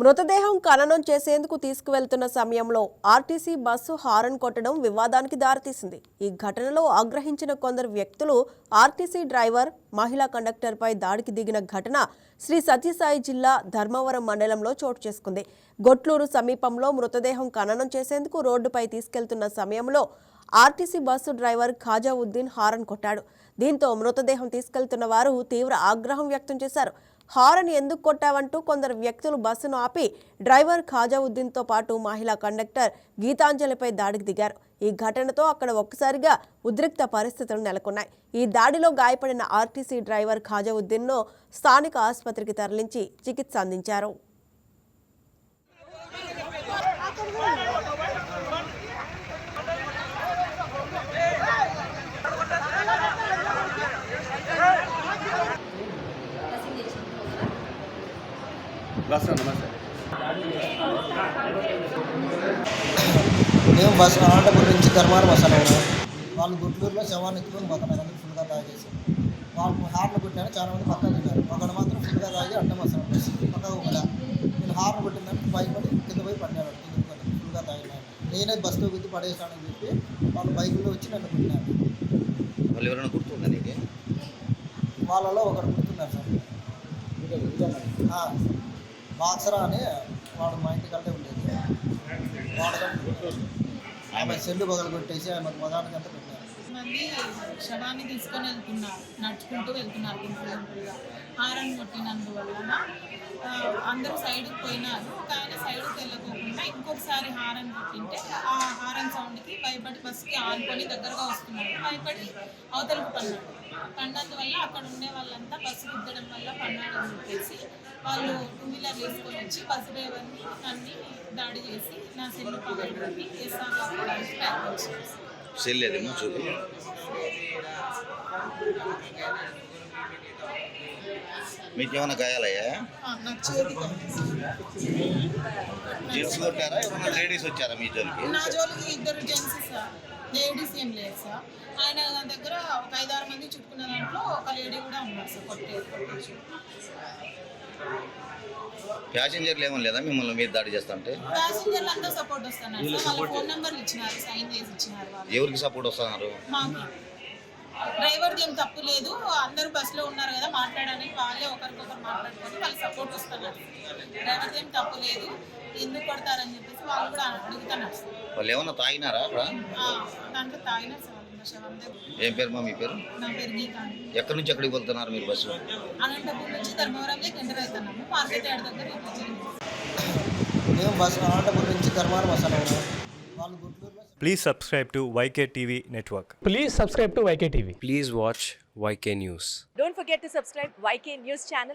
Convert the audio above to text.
మృతదేహం ఖననం చేసేందుకు తీసుకువెళ్తున్న సమయంలో ఆర్టీసీ బస్సు హారన్ కొట్టడం వివాదానికి దారితీసింది. ఈ ఘటనలో ఆగ్రహించిన కొందరు వ్యక్తులు ఆర్టీసీ డ్రైవర్, మహిళా కండక్టర్పై దాడికి దిగిన ఘటన శ్రీ సత్యసాయి జిల్లా ధర్మవరం మండలంలో చోటు చేసుకుంది. గొట్లూరు సమీపంలో మృతదేహం ఖననం చేసేందుకు రోడ్డుపై తీసుకెళ్తున్న సమయంలో ఆర్టీసీ బస్సు డ్రైవర్ ఖాజావుద్దీన్ హారన్ కొట్టాడు. దీంతో మృతదేహం తీసుకెళ్తున్న వారు తీవ్ర ఆగ్రహం వ్యక్తం చేశారు. హారన్ ఎందుకు కొట్టావంటూ కొందరు వ్యక్తులు బస్సును ఆపి డ్రైవర్ ఖాజావుద్దీన్తో పాటు మహిళా కండక్టర్ గీతాంజలిపై దాడికి దిగారు. ఈ ఘటనతో అక్కడ ఒక్కసారిగా ఉద్రిక్త పరిస్థితులు నెలకొన్నాయి. ఈ దాడిలో గాయపడిన ఆర్టీసీ డ్రైవర్ ఖాజావుద్దీన్ను స్థానిక ఆసుపత్రికి తరలించి చికిత్స అందించారు. మేము బస్సు అనంతపురం నుంచి ధర్మవరం వస్తాను. వాళ్ళు గుంటూరులో శవాన్ని ఎత్తుకొని పోతున్నారు. అందరూ ఫుల్గా తాగేసి వాళ్ళు హార్న్ కొట్టాను. చాలా మంది పక్కన తిన్నారు. ఒకడు మాత్రం ఫుల్గా తాగి అడ్డం వస్తాను బస్సు పక్కకు కూడా. నేను హార్న్ కొట్టిందని బైక్పడి కింద పోయి పడినాడు. కింద ఫుల్గా తాగినాను. నేనే బస్సులో గుద్ది పడేసానని చెప్పి వాళ్ళు బైకులో వచ్చి నన్ను కొట్టినారు. వాళ్ళు ఎవరైనా గుర్తుందా నీకు? వాళ్ళలో ఒకడు గుర్తున్నారు సార్. బాక్సరా అని వాడు మా ఇంటికంటే ఉండేది. ఆమె సెల్లు బగలు కొట్టేసి ఆమె మగానికి అంతా పెట్టారు. మంది శవాన్ని తీసుకొని వెళ్తున్నారు, నడుచుకుంటూ వెళ్తున్నారు గుంపులుగా. హారన్ కొట్టినందువలన అందరూ సైడ్కి పోయినారు. కానీ సైడ్కి వెళ్ళకోకుండా ఇంకొకసారి హారన్ కొట్టింటే ఆ హారన్ సౌండ్కి భయపడి బస్సుకి ఆనుకొని దగ్గరగా వస్తున్నారు. భయపడి అవతలకు పడినందువల్ల అక్కడ ఉండే వాళ్ళంతా బస్సు గుద్దడం వల్ల పన్నాడని చెప్పేసి వాళ్ళు 2 వీలర్ వేసుకొని వచ్చి బస్సు డ్రైవర్ని అన్ని దాడి చేసి నా సెల్లు పగలబెట్టి కేసాలు ఆపడానికి ప్రయత్నించారు. మీకు ఏమైనా గాయాలయ్యా? జెంట్స్ కొట్టారా? ఏమన్నా లేడీస్ వచ్చారా మీ జోలికి? నా జోలికి 2 జెంట్స్ సార్, లేడీస్ ఏం లేదు సార్. ఆయన దగ్గర ఒక 5-6 మంది చుట్టుకున్న దాంట్లో ఒక లేడీ కూడా ఉన్నారు సార్. కొట్టేసి ప్యాసింజర్లు ఏమో లేదా మిమ్మల్ని మీద దాడి చేస్తా అంటే? ప్యాసింజర్లు అంతా సపోర్ట్ వస్తున్నారు సార్. వాళ్ళ ఫోన్ నెంబర్లు ఇచ్చినారు, సైన్ చేసి ఇచ్చినారు. వాళ్ళు ఎవరికి సపోర్ట్ వస్తున్నారు? మాకు డ్రైవర్ది ఏం తప్పు లేదు, అందరూ బస్సులో ఉన్నారు కదా మాట్లాడడానికి వాళ్ళే ఒకరికొకరు మాట్లాడుకొని వాళ్ళు సపోర్ట్ వస్తున్నారు. డ్రైవర్ది ఏం తప్పు లేదు, ఎందుకు కొడతారని చెప్పేసి వాళ్ళు కూడా అడుగుతున్నారు సార్. వాళ్ళు ఏమన్నా తాగినారా అక్కడ? దాంట్లో తాగినారు సార్. ఏం పేరు మా మీ పేరు? నా పేరు గీత. ఎక్కడి నుంచి ఎక్కడికి వెళ్తున్నారు మీరు బస్సు? అనంతపురం నుంచి ధర్మవరంలో ఎంటర్ అవుతున్నాము. మార్కెట్ యార్డ్ దగ్గర మేము బస్సు అనంతపురం నుంచి ధర్మవరం వస్తాను. వాళ్ళు గుంటూరులో. Please subscribe to YK TV Network. Please subscribe to YK TV. Please watch YK News. Don't forget to subscribe YK News channel